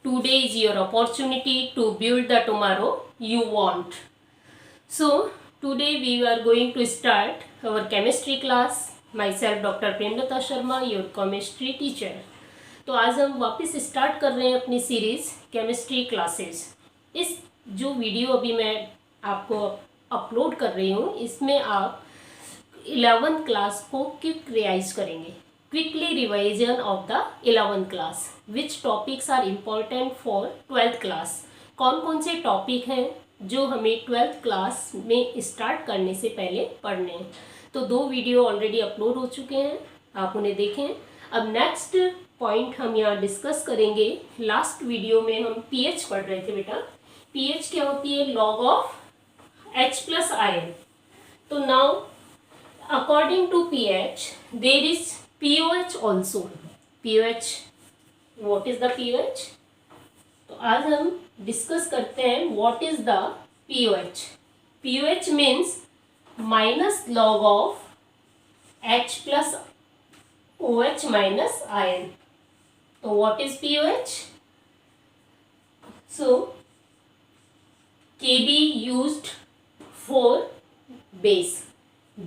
Today is your opportunity to build the tomorrow you want. So, today we are going to start our chemistry class. Myself Dr. Premlata Sharma, your chemistry teacher. तो आज हम वापस start कर रहे हैं अपनी series chemistry classes. इस जो वीडियो अभी मैं आपको अपलोड कर रही हूँ इसमें आप 11th क्लास को क्विक रिवाइज करेंगे। Quickly revision of the 11th class, which topics are important for 12th class. कौन कौन से टॉपिक हैं जो हमें 12th क्लास में स्टार्ट करने से पहले पढ़ने हैं। तो 2 वीडियो ऑलरेडी अपलोड हो चुके हैं, आप उन्हें देखें। अब नेक्स्ट पॉइंट हम यहाँ डिस्कस करेंगे। लास्ट वीडियो में हम पीएच पढ़ रहे थे बेटा। पीएच क्या होती है? Log of H+ ion. तो now according to pH there is pOH also. pOH, what is the pOH? तो आज हम डिस्कस करते हैं what is the pOH। pOH means minus log of H+ OH minus ion. तो what is pOH? So Kb used for base.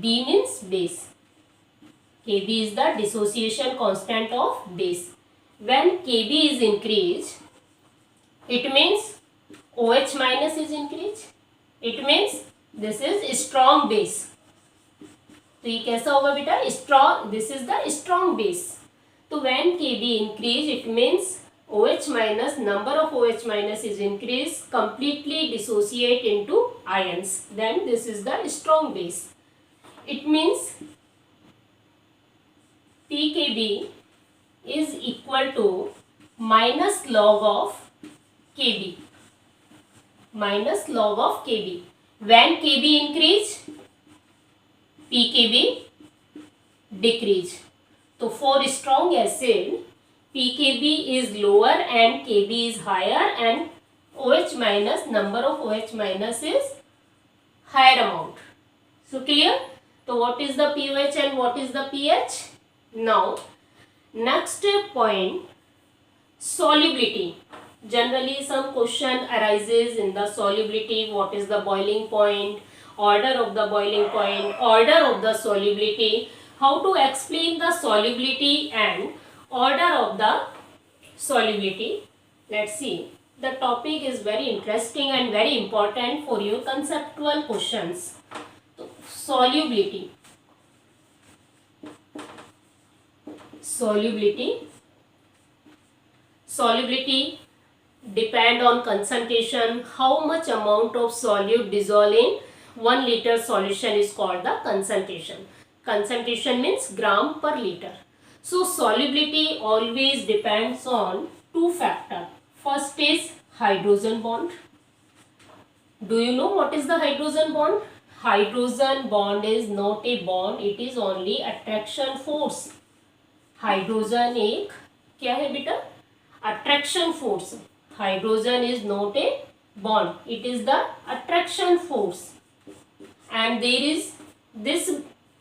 B means base. Kb is the dissociation constant of base. When Kb is increased, it means OH minus is increased. It means this is strong base. तो ये कैसा होगा बेटा? Strong. This is the strong base. तो when Kb increase, it means OH minus, number of OH minus is increased, completely dissociate into ions. Then this is the strong base. It means pKb is equal to minus log of Kb. Minus log of Kb. When Kb increase, pKb decrease. So for strong acid, pKb is lower and Kb is higher, and OH minus, number of OH minus is higher amount. So clear? So what is the pOH and what is the pH? Now next point, solubility. Generally some question arises in the solubility. What is the boiling point, order of the boiling point, order of the solubility, how to explain the solubility and order of the solubility. Let's see. The topic is very interesting and very important for your conceptual questions. So, solubility. Solubility depend on concentration. How much amount of solute dissolve in 1 liter solution is called the concentration. Concentration means gram per liter. So solubility always depends on 2 factors. First is hydrogen bond. Do you know what is the hydrogen bond? Hydrogen bond is not a bond, it is only attraction force. Hydrogen एक क्या है बेटा? Attraction force. Hydrogen is not a bond, it is the attraction force. And there is, this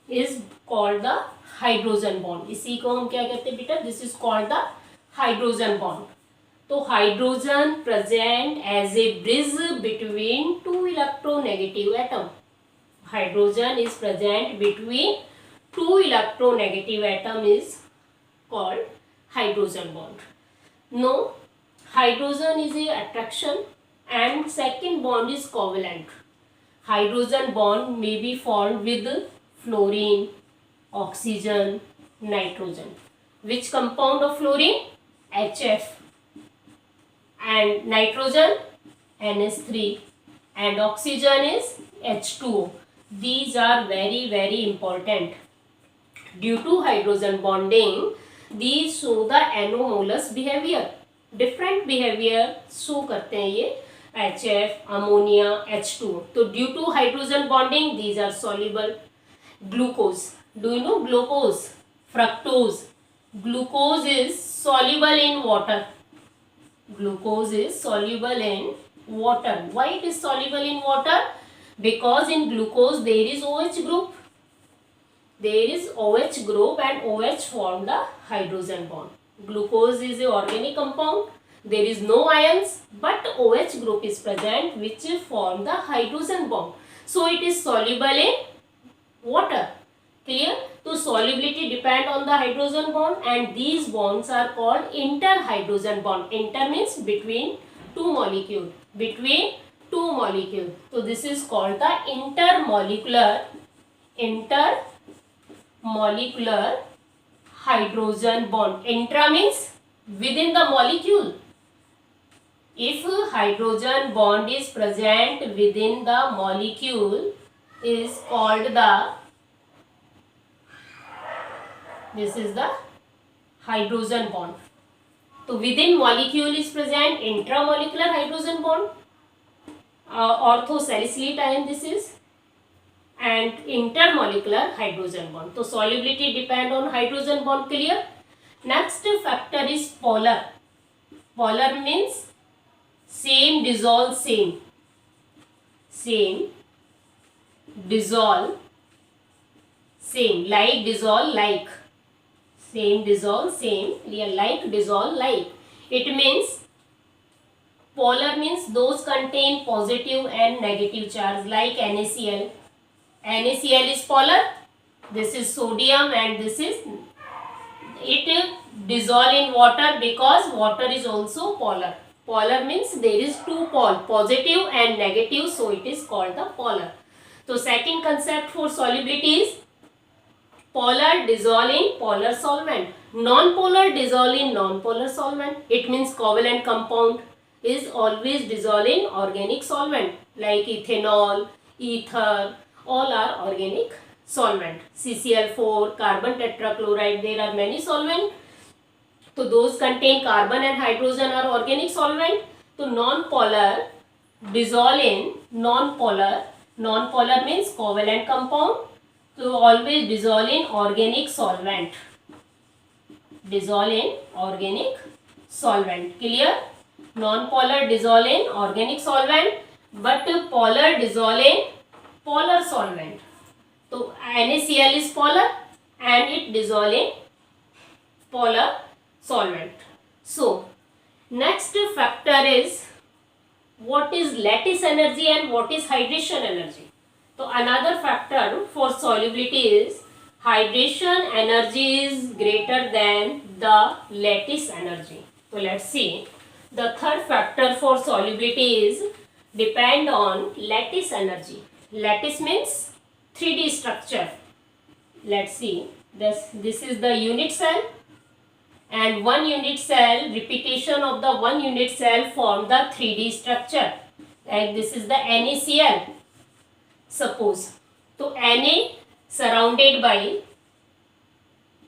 is called the hydrogen bond. इसी को हम क्या कहते हैं बेटा? This is called the hydrogen bond. तो hydrogen present as a bridge between 2 electronegative atom. Hydrogen is present between 2 electronegative atom is called hydrogen bond. No, hydrogen is a attraction and second bond is covalent. Hydrogen bond may be formed with fluorine, oxygen, nitrogen. Which compound of fluorine? HF. And nitrogen? NH3. And oxygen is H2O. These are very very important. Due to hydrogen bonding, these show the anomalous behavior. Different behavior show करते हैं ये HF, ammonia, H2O. तो due to hydrogen bonding, these are soluble. Glucose. Do you know glucose? Fructose. Glucose is soluble in water. Glucose is soluble in water. Why it is soluble in water? Because in glucose there is OH group. There is OH group and OH form the hydrogen bond. Glucose is a organic compound. There is no ions, but OH group is present which form the hydrogen bond. So it is soluble in water. Clear? So solubility depend on the hydrogen bond, and these bonds are called interhydrogen bond. Inter means between two molecules. Between two molecules. So this is called the intermolecular hydrogen bond. Intra means within the molecule. If hydrogen bond is present within the molecule, is called this is the hydrogen bond. So within molecule is present intramolecular hydrogen bond, orthosalicylate ion this is, and intermolecular hydrogen bond. So solubility depend on hydrogen bond. Clear? Next factor is polar. Polar means same dissolve same. Same dissolve same. Like dissolve like. Same dissolve same. Like dissolve like. It means polar means those contain positive and negative charge, like NaCl. NaCl is polar. This is sodium and this is, it dissolve in water because water is also polar. Polar means there is two pole, positive and negative, so it is called the polar. So second concept for solubility is polar dissolve in polar solvent. Non-polar dissolve in non-polar solvent. It means covalent compound is always dissolve in organic solvent, like ethanol, ether, all are organic solvent. CCl4, carbon tetrachloride, there are many solvents. So those contain carbon and hydrogen are organic solvent. So non-polar dissolve in non-polar. Non-polar means covalent compound. So always dissolve in organic solvent. Dissolve in organic solvent. Clear? Non-polar dissolve in organic solvent, but polar dissolve in polar solvent. So NaCl is polar and it dissolve in polar solvent. So next factor is what is lattice energy and what is hydration energy. So another factor for solubility is hydration energy is greater than the lattice energy. So let's see. The third factor for solubility is depend on lattice energy. Lattice means 3D structure. Let's see. This is the unit cell, and one unit cell, repetition of the one unit cell form the 3D structure. Like this is the NaCl. Suppose. So Na surrounded by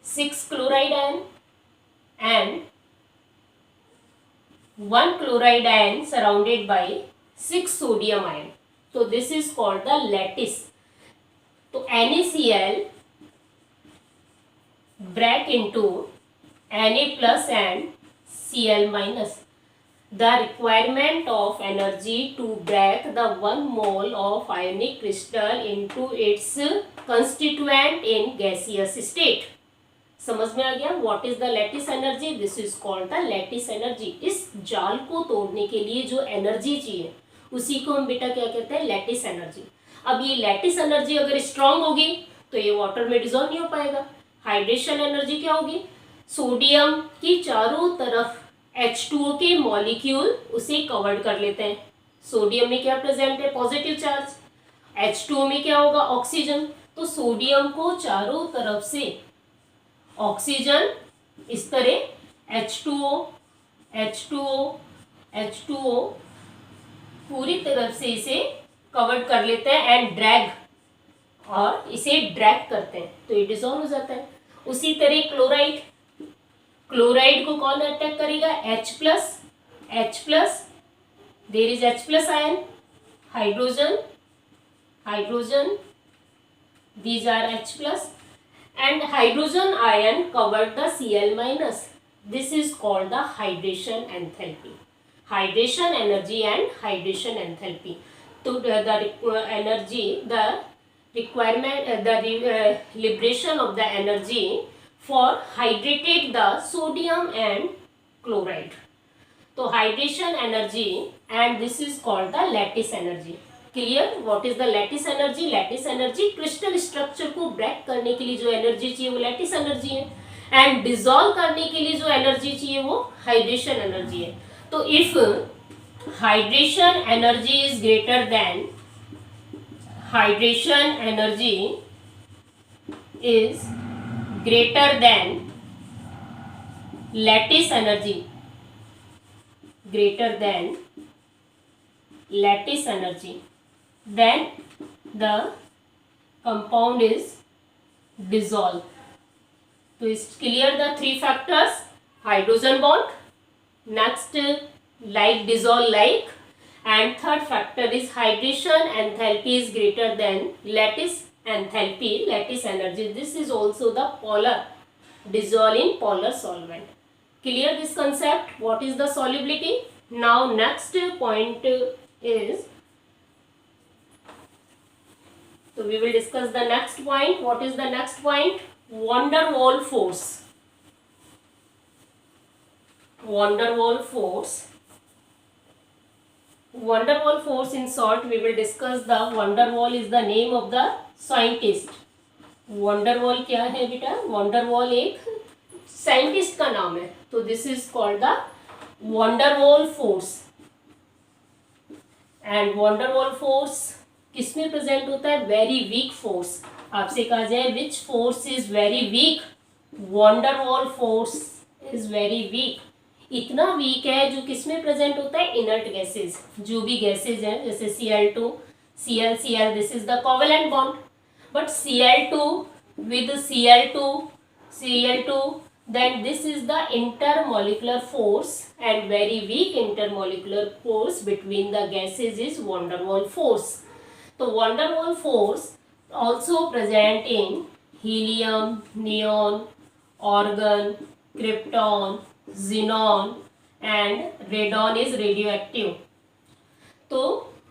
6 chloride ion and 1 chloride ion surrounded by 6 sodium ion. So this is called the lattice. So NaCl break into Na plus and Cl minus. The requirement of energy to break the 1 mole of ionic crystal into its constituent in gaseous state. समझ में आ गया? What is the lattice energy? This is called the lattice energy. इस जाल को तोड़ने के लिए जो एनर्जी चाहिए उसी को हम बेटा क्या कहते हैं? Lattice energy. अब ये लैटिस एनर्जी अगर स्ट्रांग होगी तो ये वाटर में डिजोल्व नहीं हो पाएगा. हाइड्रेशन एनर्जी क्या होगी? सोडियम की चारों तरफ H2O के मॉलिक्यूल उसे कवर्ड कर लेते हैं. सोडियम में क्या प्रेजेंट है? Positive charge. H2O में क्या होगा? ऑक्सीजन. तो सोडियम को चारों तरफ से ऑक्सीजन इस तरह H2O पूरी तरफ से इसे कवर्ड कर लेते हैं एंड ड्रैग, और इसे ड्रैग करते हैं तो ये डिसॉल्व हो जाता है. उसी तरह क्लोराइड को कौन अटैक करेगा? H plus, there is H plus ion, hydrogen, these are H plus, and hydrogen ion covered the Cl minus. This is called the hydration enthalpy. Hydration energy and hydration enthalpy. So the liberation of the energy for hydrated the sodium and chloride. तो hydration energy and this is called the lattice energy. Clear? What is the lattice energy? Lattice energy crystal structure को break करने के लिए जो energy चाहिए वो lattice energy है, and dissolve करने के लिए जो एनर्जी चाहिए वो हाइड्रेशन एनर्जी है. तो if hydration energy is greater than hydration energy is greater than lattice energy, greater than lattice energy, then the compound is dissolved. तो इस clear the three factors: hydrogen bond, next like dissolve like, and third factor is hydration enthalpy is greater than lattice enthalpy, lattice energy. This is also the polar, dissolve in polar solvent. Clear this concept? What is the solubility? Now next point is, so we will discuss the next point. What is the next point? Van der Waal force. Van der Waal force. Van der Waal force, in short we will discuss. The Van der Waal is the name of the scientist. Van der Waal क्या है बेटा? Van der Waal एक scientist का नाम है. तो this is called the Van der Waal force. And Van der Waal force किसमें present होता है? Very weak force. आपसे कहा जाए which force is very weak? Van der Waal force is very weak. इतना वीक है जो किसमें प्रेजेंट होता है? Inert gases. जो भी गैसेज हैं जैसे Cl2, Cl, Cl, this is the covalent bond. But Cl2 with Cl2, then this is the intermolecular force, and very weak intermolecular force between the gases is Van der Waal force. So Van der Waal force also present in helium, neon, argon, krypton, xenon, and radon is radioactive. So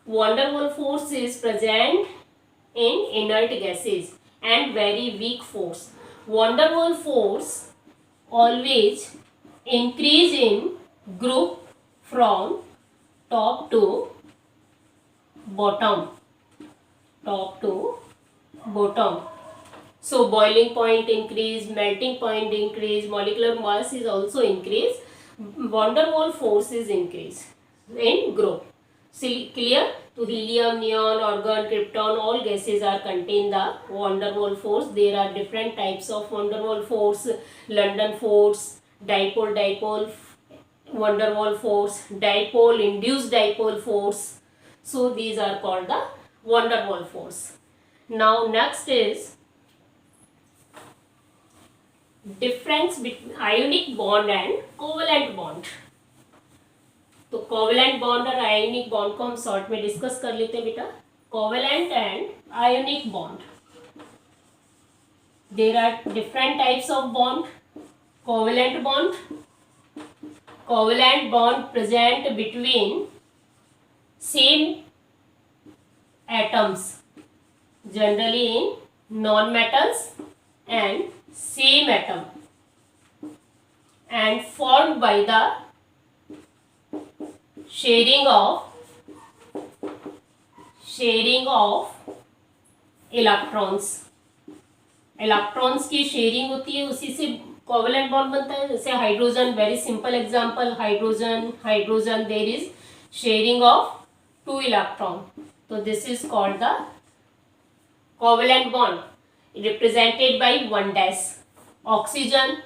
Van der Waal force is present in inert gases and very weak force. Van der Waal force always increase in group from top to bottom. Top to bottom. So boiling point increase, melting point increase, molecular mass is also increase. Van der Waal force is increase in group. See, clear? So helium, neon, argon, krypton, all gases are contain the Van der Waal force. There are different types of Van der Waal force: London force, dipole Van der Waal force, dipole induced dipole force. So these are called the Van der Waal force. Now next is difference between ionic bond and covalent bond. तो covalent bond और ionic bond को हम short में discuss कर लेते हैं बेटा. Covalent and ionic bond, there are different types of bond. Covalent bond present between same atoms, generally in non-metals and same atom, and formed by the sharing of electrons. Electrons की sharing होती है, उसी से covalent bond बनता है. जैसे hydrogen, very simple example, hydrogen there is sharing of 2 electron. तो this is called the covalent bond represented by 1 dash. Oxygen,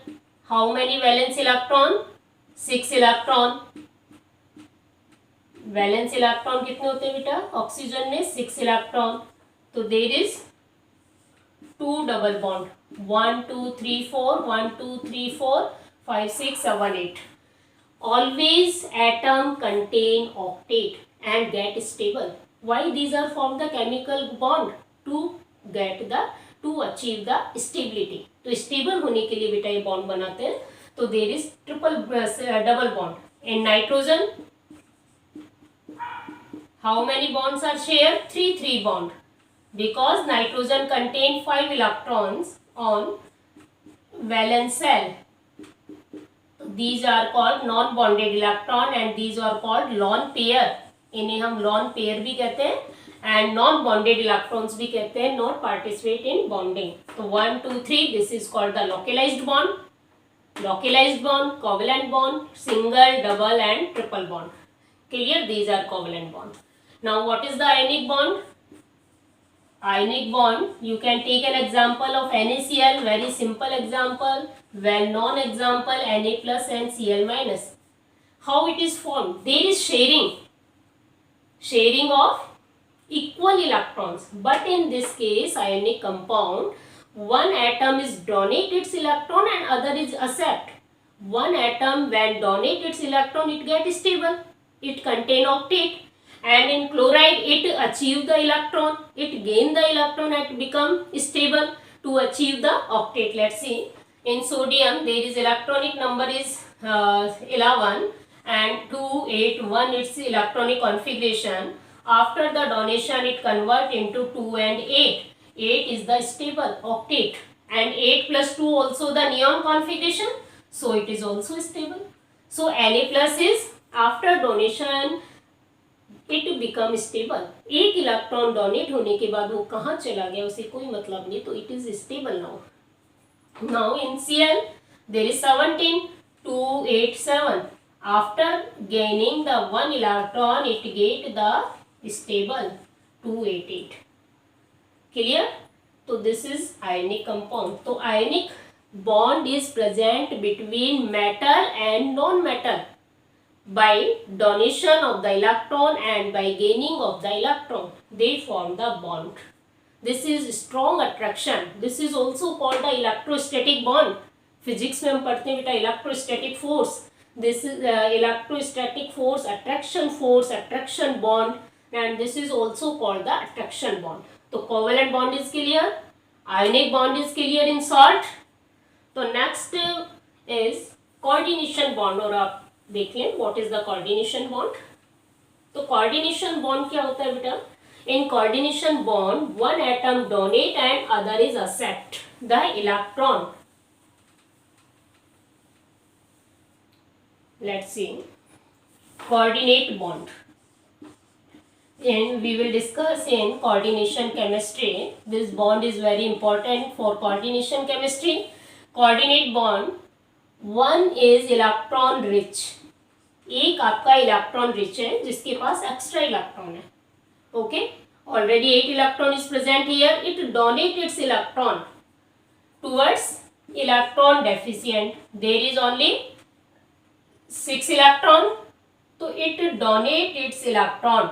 how many valence electron? 6 electron. Valence electron कितने होते हैं बेटा? ऑक्सीजन में 6 इलेक्ट्रॉन. तो there is 2 double bond, 1 2 3 4, 1 2 3 4 5 6 7 8. Always atom contain octet and get stable. Why these are formed the chemical bond? To achieve the stability. तो stable होने के लिए बेटा ये बॉन्ड बनाते हैं. तो there is double bond. In nitrogen how many bonds are shared? 3 bond, because nitrogen contain 5 electrons on valence shell. these are called non bonded electron and these are called lone pair. इन्हें हम lone pair भी कहते हैं and non bonded electrons भी कहते हैं, not participate in bonding. तो 1 2 3 this is called the localized bond, covalent bond, single, double and triple bond. Clear? These are covalent bond. Now what is the ionic bond? Ionic bond, you can take an example of NaCl, very simple example, well known example, Na plus and Cl minus. How it is formed? There is sharing of equal electrons, but in this case ionic compound, one atom is donate its electron and other is accept. One atom when donate its electron it get stable, it contain octet, and in chloride it achieve the electron, it gain the electron and become stable to achieve the octet. Let's see, in sodium there is electronic number is 11 and 281 its electronic configuration. After the donation it convert into 2 and 8. 8 is the stable octet and 8 plus 2 also the neon configuration, so it is also stable. So Na plus is after donation it become stable. एक electron donate होने के बाद वो कहाँ चला गया उसे कोई मतलब नहीं, तो it is stable now. Now in Cl there is 17 287. After gaining the one electron it get the stable 288. Clear? So this is ionic compound. So ionic bond is present between metal and non-metal by donation of the electron and by gaining of the electron. They form the bond. This is strong attraction. This is also called the electrostatic bond. Physics में हम पढ़ते हैं बेटा electrostatic force. This is electrostatic force, attraction bond, and this is also called the attraction bond. तो covalent bond is clear, ionic bond is clear in short. तो next is coordination bond, और आप देख लें what is the coordination bond. तो coordination bond क्या होता है बेटा? In coordination bond one atom donate and other is accept the electron. Let's see coordinate bond. And we will discuss in coordination chemistry. This bond is very important for coordination chemistry. Coordinate bond, one is electron rich. एक आपका electron rich है जिसके पास extra electron है. Okay, already 8 electron is present here. It donate its electron towards electron deficient. There is only 6 electron, तो it donate its electron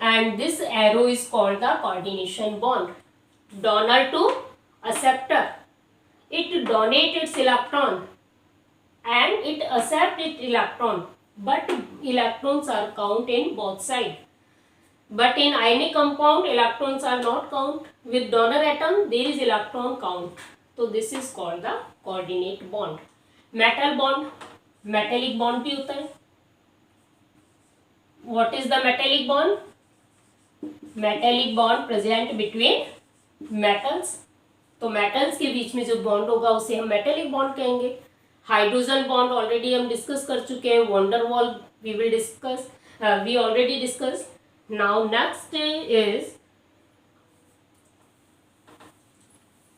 and this arrow is called the coordination bond. Donor to acceptor, it donate its electron and it accept its electron, but electrons are count in both side. But in ionic compound electrons are not count. With donor atom there is electron count, so this is called the coordinate bond. Metal bond, metallic bond भी होता है. What is the metallic bond? Metallic bond present between metals. तो metals के बीच में जो bond होगा उसे हम metallic bond कहेंगे. हाइड्रोजन बॉन्ड ऑलरेडी हम डिस्कस कर चुके हैं. Van der Waals we will discuss, we already discuss. Now next is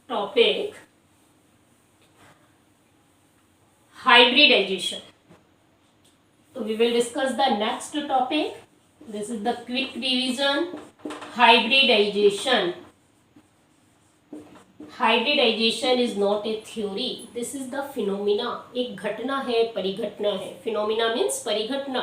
topic hybridization. So we will discuss the next topic. This is the quick revision. Hybridization. Hybridization is not a theory. This is the phenomena. एक घटना है, परिघटना है. Phenomena means परिघटना.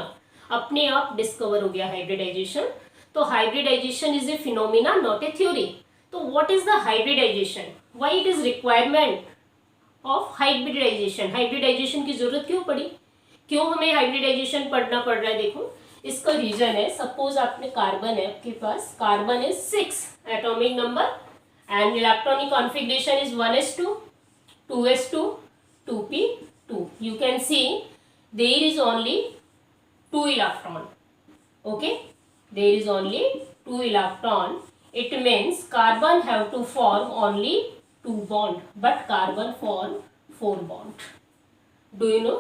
अपने आप discover हो गया hybridization. तो hybridization is a phenomena, not a theory. तो what is the hybridization? Why it is requirement of hybridization? hybridization की जरूरत क्यों पड़ी? क्यों हमें hybridization पढ़ना पड़ रहा है? देखो इसका रीजन है. सपोज आपने कार्बन है, आपके पास कार्बन है 6 atomic number and electronic configuration is 1s2, 2s2, 2p2. You can see there is only 2 electron. Okay, there is only 2 electron. It means carbon have to form only 2 bond, but carbon form 4 bond. Do you know?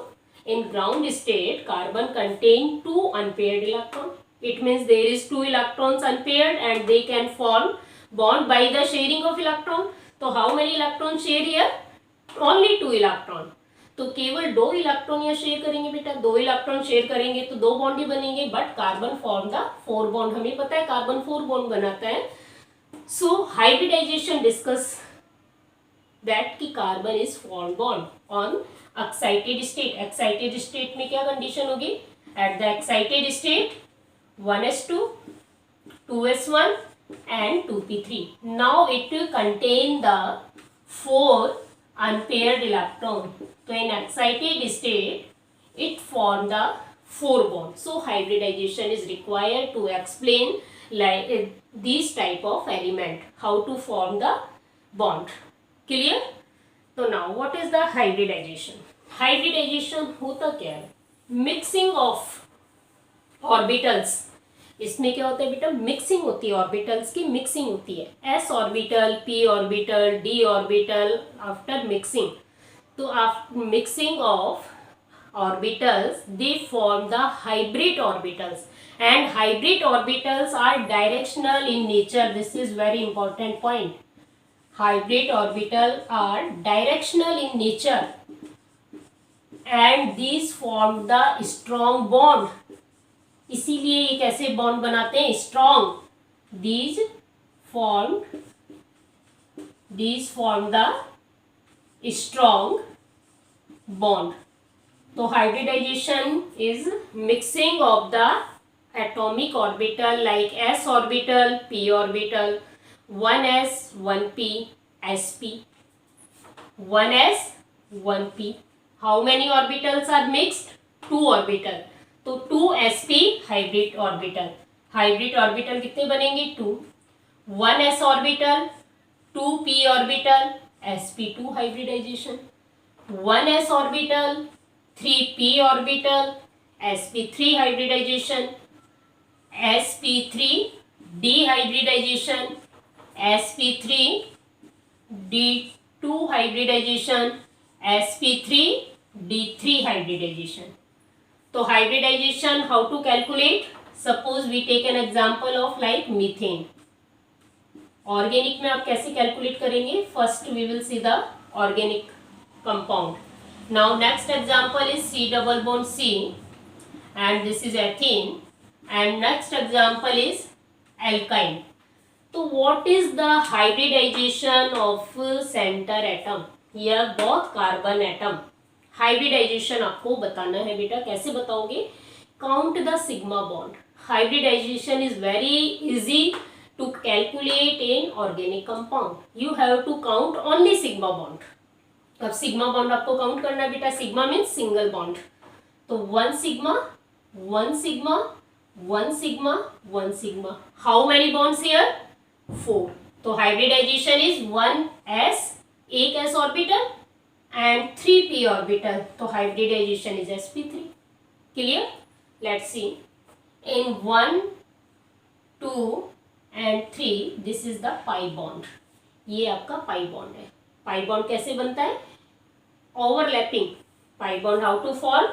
In ground state, carbon contain 2 unpaired electrons. It means there is 2 electrons unpaired and they can form bond by the sharing of electron. So how many electrons share here? Only 2 electron. तो केवल 2 electron यहाँ share करेंगे बेटा, 2 electron share करेंगे तो 2 bond ही बनेंगे, but carbon form the 4 bond. हमें पता है कार्बन 4 बॉन्ड बनाता है. सो हाइब्रिडाइजेशन डिस्कस दैट कि carbon is form bond on excited state. Excited state में क्या कंडीशन होगी? At the excited state 1s2, 2s1 and 2p3. Now it contain the 4 unpaired electron. So in excited state it form the 4 bonds. So hybridization is required to explain like these type of element, how to form the bond. Clear? So now what is the hybridization? Hybridization होता क्या है? Mixing of orbitals. इसमें क्या होता है बेटा? Mixing होती है, ऑर्बिटल्स की मिक्सिंग होती है. s orbital, p orbital, d orbital after mixing. तो after mixing of orbitals they form the hybrid orbitals, and hybrid orbitals are directional in nature. This is very important point. Hybrid orbitals are directional in nature and these form the strong bond. इसीलिए ये कैसे bond बनाते हैं? Strong. These form the strong bond. तो hybridization is mixing of the atomic orbital like s orbital, p orbital, 1s 1p sp, 1s 1p. How many orbitals are mixed? 2 orbital. तो 2sp hybrid orbital. Hybrid orbital कितने बनेंगे? 2. 1s orbital, 2p orbital, sp2 hybridization. 1s orbital, 3p orbital, sp3 hybridization. sp3 d hybridization, sp3 d2 hybridization, sp3 d3 hybridization. तो hybridization how to calculate? Suppose we take an example of like methane. Organic में आप कैसे calculate करेंगे? First we will see the organic compound. Now next example is C double bond C and this is ethene, and next example is alkyne. तो what is the hybridization of center atom? यह both carbon atom. Hybridization आपको बताना है बेटा. कैसे बताओगे? Count the sigma bond. Hybridization is very easy to calculate in organic compound. You have to count only sigma bond. अब sigma bond आपको count करना है बेटा. Sigma means single bond. तो 1 sigma, 1 sigma, 1 sigma, 1 sigma. How many bonds here? 4. तो hybridization is 1s, एक s orbital and 3p orbital. So hybridization is sp3. Clear? Let's see. In 1, 2 and 3 this is the pi bond. ये आपका pi bond है. Pi bond कैसे बनता है? Overlapping. Pi bond how to form?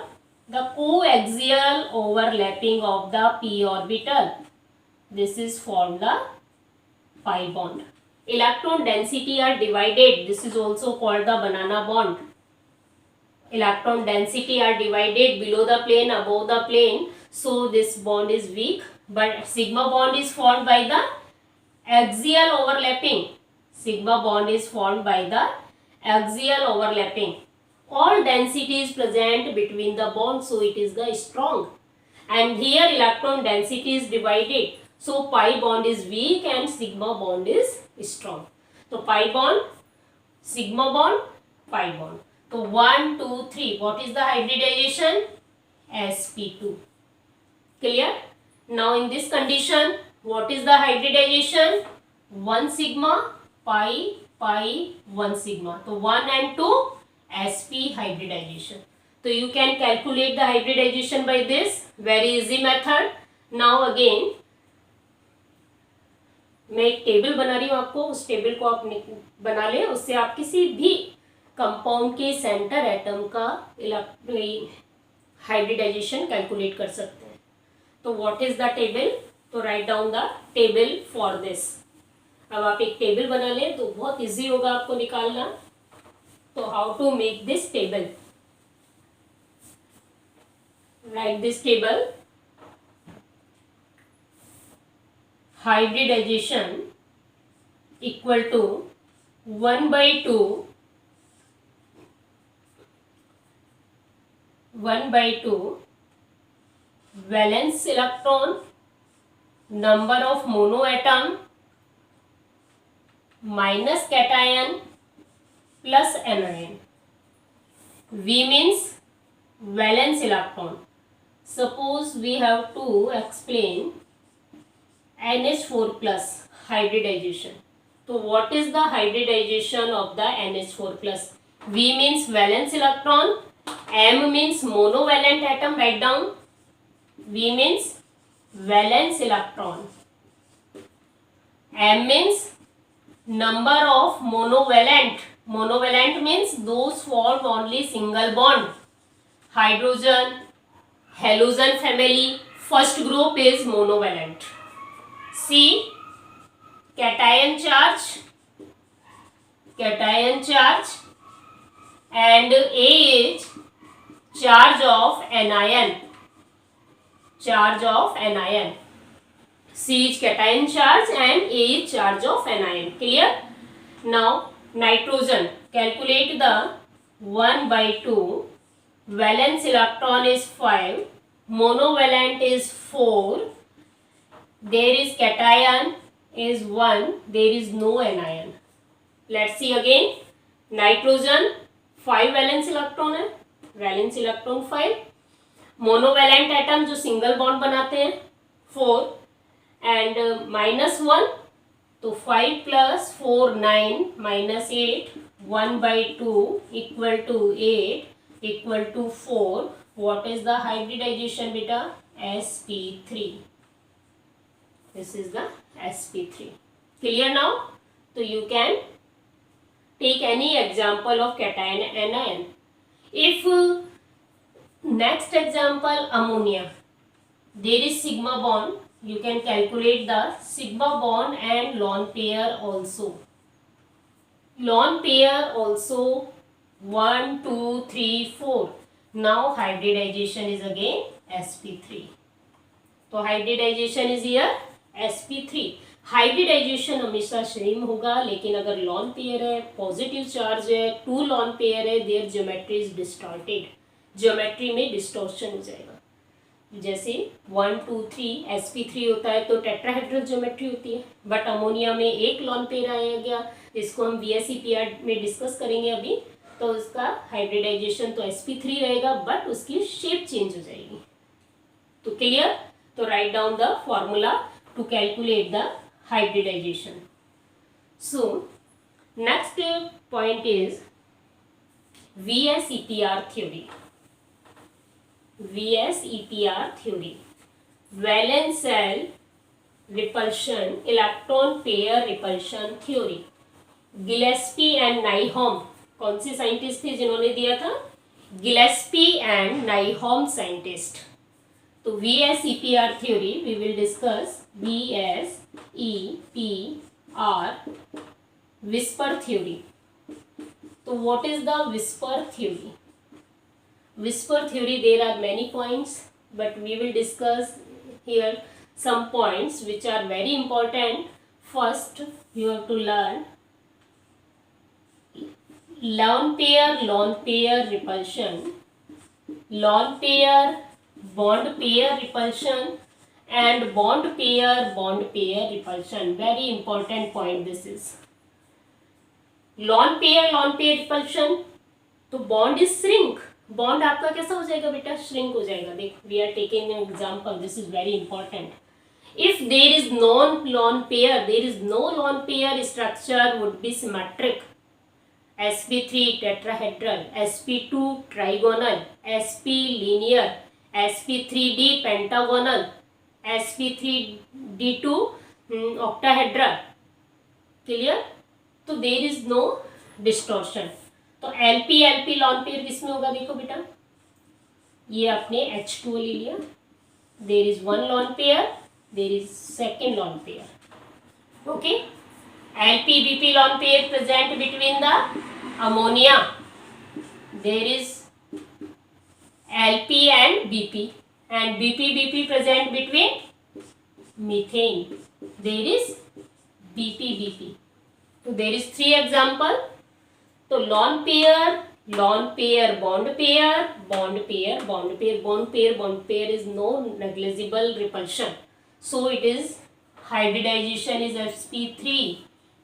The coaxial overlapping of the p orbital. This is formed the pi bond. Electron density are divided. This is also called the banana bond. Electron density are divided below the plane, above the plane. So this bond is weak. But sigma bond is formed by the axial overlapping. Sigma bond is formed by the axial overlapping. All density is present between the bonds, so it is the strong. And here electron density is divided. So pi bond is weak and sigma bond is strong. So pi bond, sigma bond, pi bond. So 1, 2, 3. What is the hybridization? sp2. Clear? Now in this condition, what is the hybridization? 1 sigma, pi, pi, 1 sigma. So 1 and 2 sp hybridization. So you can calculate the hybridization by this very easy method. Now again मैं एक table बना रही हूँ आपको. उस table को आप बना लें. उससे आप किसी भी कंपाउंड के सेंटर एटम का हाइब्रिडाइजेशन कैलकुलेट कर सकते हैं। तो व्हाट इज द टेबल? तो write down the table for this. अब आप एक टेबल बना लें तो बहुत इजी होगा आपको निकालना। तो how to make this table? Write this table. Hybridization equal to 1/2 valence electron, number of mono atom minus cation plus anion. V means valence electron. Suppose we have to explain NH4 plus hybridization. So what is the hybridization of the NH4 plus? V means valence electron, M means monovalent atom, write down. V means valence electron, M means number of monovalent. Monovalent means those form only single bond. Hydrogen, halogen family, first group is monovalent. C, cation charge, and A is charge of anion. C is cation charge and A is charge of anion. Clear? Now nitrogen, calculate the 1/2. Valence electron is 5, monovalent is 4, there is cation is 1, there is no anion. Let's see again. Nitrogen 5 valence electron है, valence electron 5, monovalent atom जो single bond बनाते हैं 4 and -1, तो 5 + 4 9 -8 1/2 equal to 8 equal to 4. What is the hybridization beta? sp3. This is the sp3. Clear now? So you can take any example of cation and anion. If next example ammonia, there is sigma bond, you can calculate the sigma bond and lone pair also. Lone pair also 1 2 3 4. Now hybridization is again sp3. तो hybridization is here sp3. Hybridization हमेशा same होगा, लेकिन अगर lone pair है, positive charge है, 2 lone pair है, there geometry is distorted, geometry में distortion हो जाएगा. जैसे 1 2 3 sp3 होता है तो टेट्राहेड्रल ज्योमेट्री होती है, बट अमोनिया में एक लॉन पेयर आया गया, इसको हम VSEPR में डिस्कस करेंगे अभी. तो उसका हाइब्रिडाइजेशन तो sp3 रहेगा, बट उसकी शेप चेंज हो जाएगी. तो क्लियर? तो write down the formula to calculate the hybridization. So next point is VSEPR theory. Valence cell repulsion, electron pair repulsion theory. Gillespie and नाइहोम, कौन से साइंटिस्ट थे जिन्होंने दिया था? गिलेस्पी एंड नाइहोम साइंटिस्ट. तो VSEPR theory we will discuss. VSEPR whisper theory. So what is the whisper theory? Whisper theory, there are many points, but we will discuss here some points which are very important. First you have to learn lone pair repulsion, lone pair bond pair repulsion, and bond pair repulsion. Very important point this is. lone pair repulsion, तो bond is shrink. bond आपका कैसा हो जाएगा बेटा? shrink हो जाएगा. देख, we are taking an example. This is very important. If there is no lone pair, structure would be symmetric. sp3 tetrahedral, sp2 trigonal, sp linear, sp3d pentagonal, sp3d2 octahedral. Clear? तो there is no distortion. तो LP lone pair किसमें होगा? देखो बेटा, ये आपने H2O ले लिया, there is one lone pair, there is second lone pair. Okay, LP-BP lone pair present between the ammonia. There is LP and BP, and BP present between methane. There is BP. So there is 3 example. So lone pair, bond pair, bond pair is no negligible repulsion. So it is hybridization is sp3.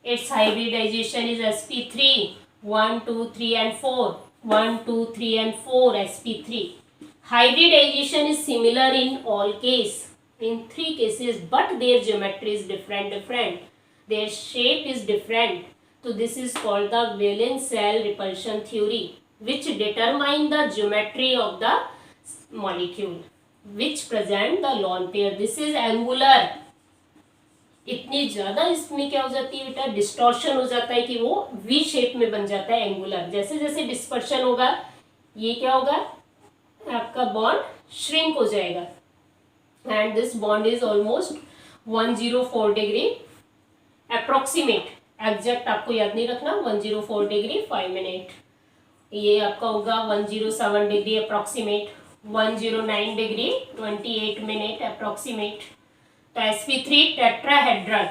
Its hybridization is sp3. 1, 2, 3 and 4. 1, 2, 3 and 4 sp3. Hybridization is similar in all case. In 3 cases, but their geometry is different. Their shape is different. So this is called the valence shell repulsion theory, which determine the geometry of the molecule, which present the lone pair. This is angular. इतनी ज़्यादा इसमें क्या हो जाती है बेटा, distortion हो जाता है कि वो वी शेप में बन जाता है एंगुलर. जैसे जैसे डिस्पर्शन होगा ये क्या होगा, आपका बॉन्ड श्रिंक हो जाएगा. And this bond is almost 104 degree approximate. Exact आपको याद नहीं रखना. 104 डिग्री 5 मिनट. ये आपका होगा 107 degree approximate. 109 degree 28 minute approximate. तो sp3 टेट्राहेड्रल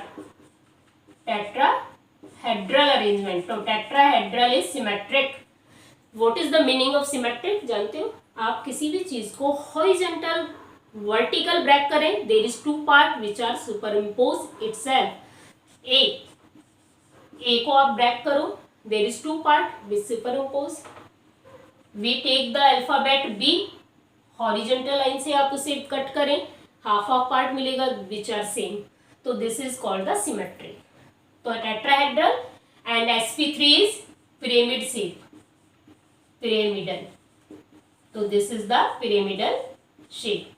अरेंजमेंट. तो tetrahedral is symmetric. What is the meaning of symmetric जानते हो आप? किसी भी चीज को हॉरिजॉन्टल वर्टिकल ब्रेक करें, there is 2 part which are superimpose itself. A को आप ब्रेक करो, there is 2 part which superimpose. We take the alphabet B, horizontal line से आप उसे कट करें, हाफ पार्ट मिलेगा विच आर सेम. तो this is called the symmetry. तो tetrahedral and sp3 is pyramid shape, pyramidal. तो this is the pyramidal shape.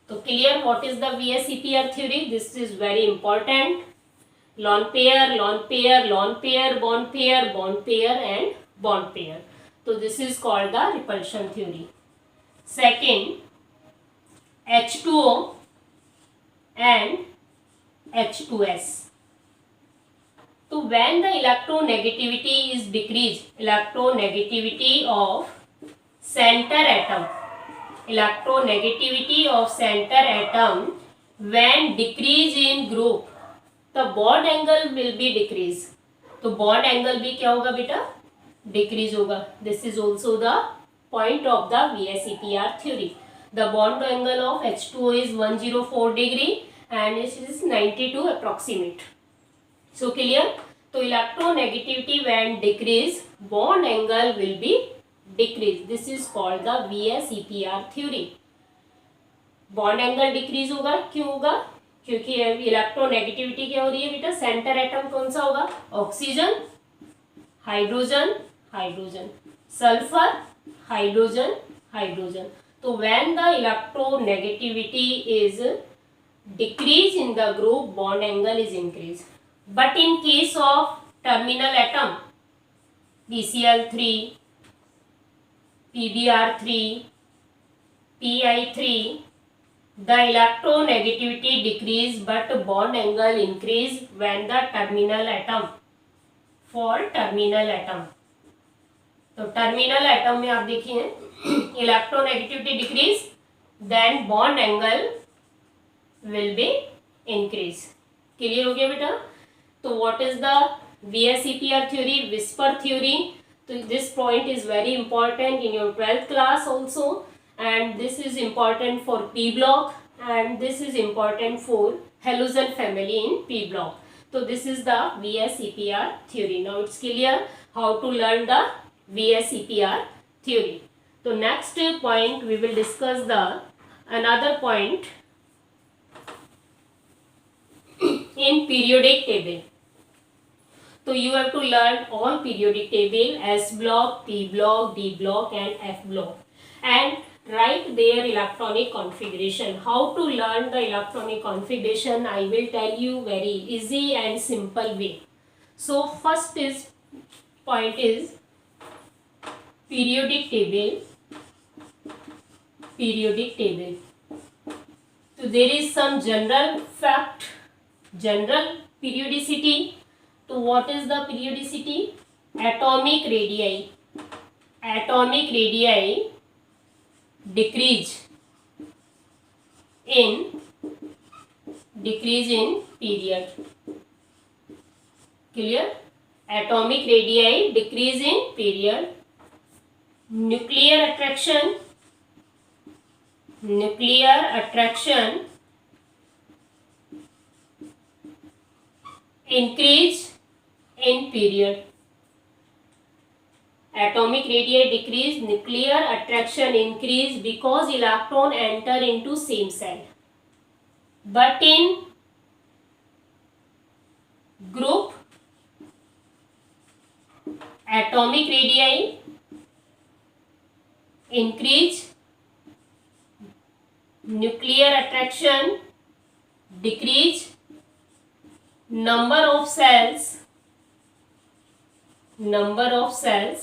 तो clear what is the VSEPR theory? This is very important. lone pair, bond pair and bond pair. So this is called the repulsion theory. Second, H2O and H2S. So when the electronegativity is decreased, electronegativity of center atom when decrease in group, the bond angle will be decrease. तो bond angle भी क्या होगा बेटा, decrease होगा. This is also the point of the VSEPR theory. The bond angle of H2O is 104 degree and it is 92 approximate. So clear? तो electronegativity when decrease, bond angle will be decrease. This is called the VSEPR theory. Bond angle decrease होगा. क्यों होगा? क्योंकि electronegativity क्या हो रही है बेटा, सेंटर एटम कौन सा होगा, ऑक्सीजन, हाइड्रोजन, सल्फर, हाइड्रोजन. तो when the electronegativity is decrease in the group, bond angle is increase. But in case of terminal atom PCl3, PBr3, Pi3, the electronegativity decrease but bond angle increase when the terminal atom. For terminal atom, तो terminal atom में आप देखिए electronegativity decrease, then bond angle will be increase. Clear हो गया बेटा? तो what is the VSEPR theory, whisper theory? So this point is very important in your 12th class also, and this is important for P block and this is important for halogen family in P block. So this is the VSEPR theory. Now it's clear how to learn the VSEPR theory. So next point we will discuss the another point in periodic table. So you have to learn all periodic table, S block, P block, D block and F block, and write their electronic configuration. How to learn the electronic configuration? I will tell you very easy and simple way. So first point is periodic table. periodic table. So there is some general fact, general periodicity. So what is the periodicity? Atomic radii. Atomic radii decrease in period. Clear? Atomic radii decrease in period. Nuclear attraction increase in period. Atomic radii decrease, nuclear attraction increase because electron enter into same cell. But in group, atomic radii increase, nuclear attraction decrease, number of cells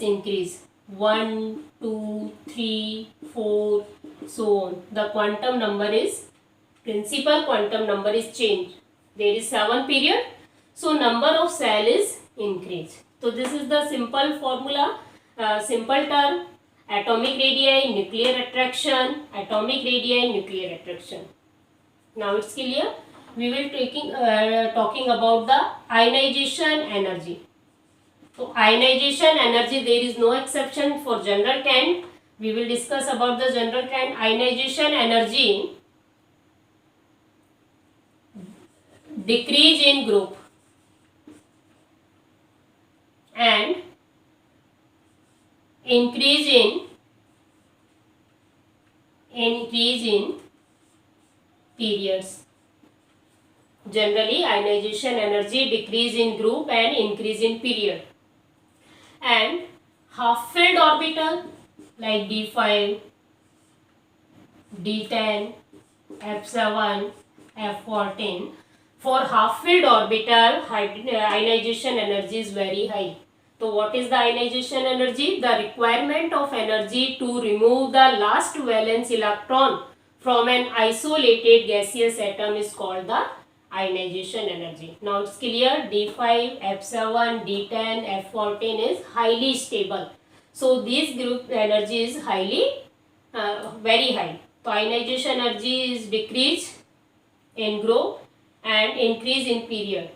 increase, 1, 2, 3, 4, so on. The quantum number is, principal quantum number is changed. There is 7 period, so number of cell is increased. So this is the simple formula, simple term: atomic radii, nuclear attraction, atomic radii, nuclear attraction. Now it's clear. We will talking about the ionization energy. So ionization energy, there is no exception for general trend. We will discuss about the general trend. Ionization energy decrease in group and increase in periods. Generally, ionization energy decrease in group and increase in period. And half-filled orbital like D5, D10, F7, F14. For half-filled orbital, ionization energy is very high. So what is the ionization energy? The requirement of energy to remove the last valence electron from an isolated gaseous atom is called the ionization energy. Now it's clear. D5, F7, D10, F14 is highly stable. So this group energy is highly, very high. So ionization energy is decreased in group and increase in period.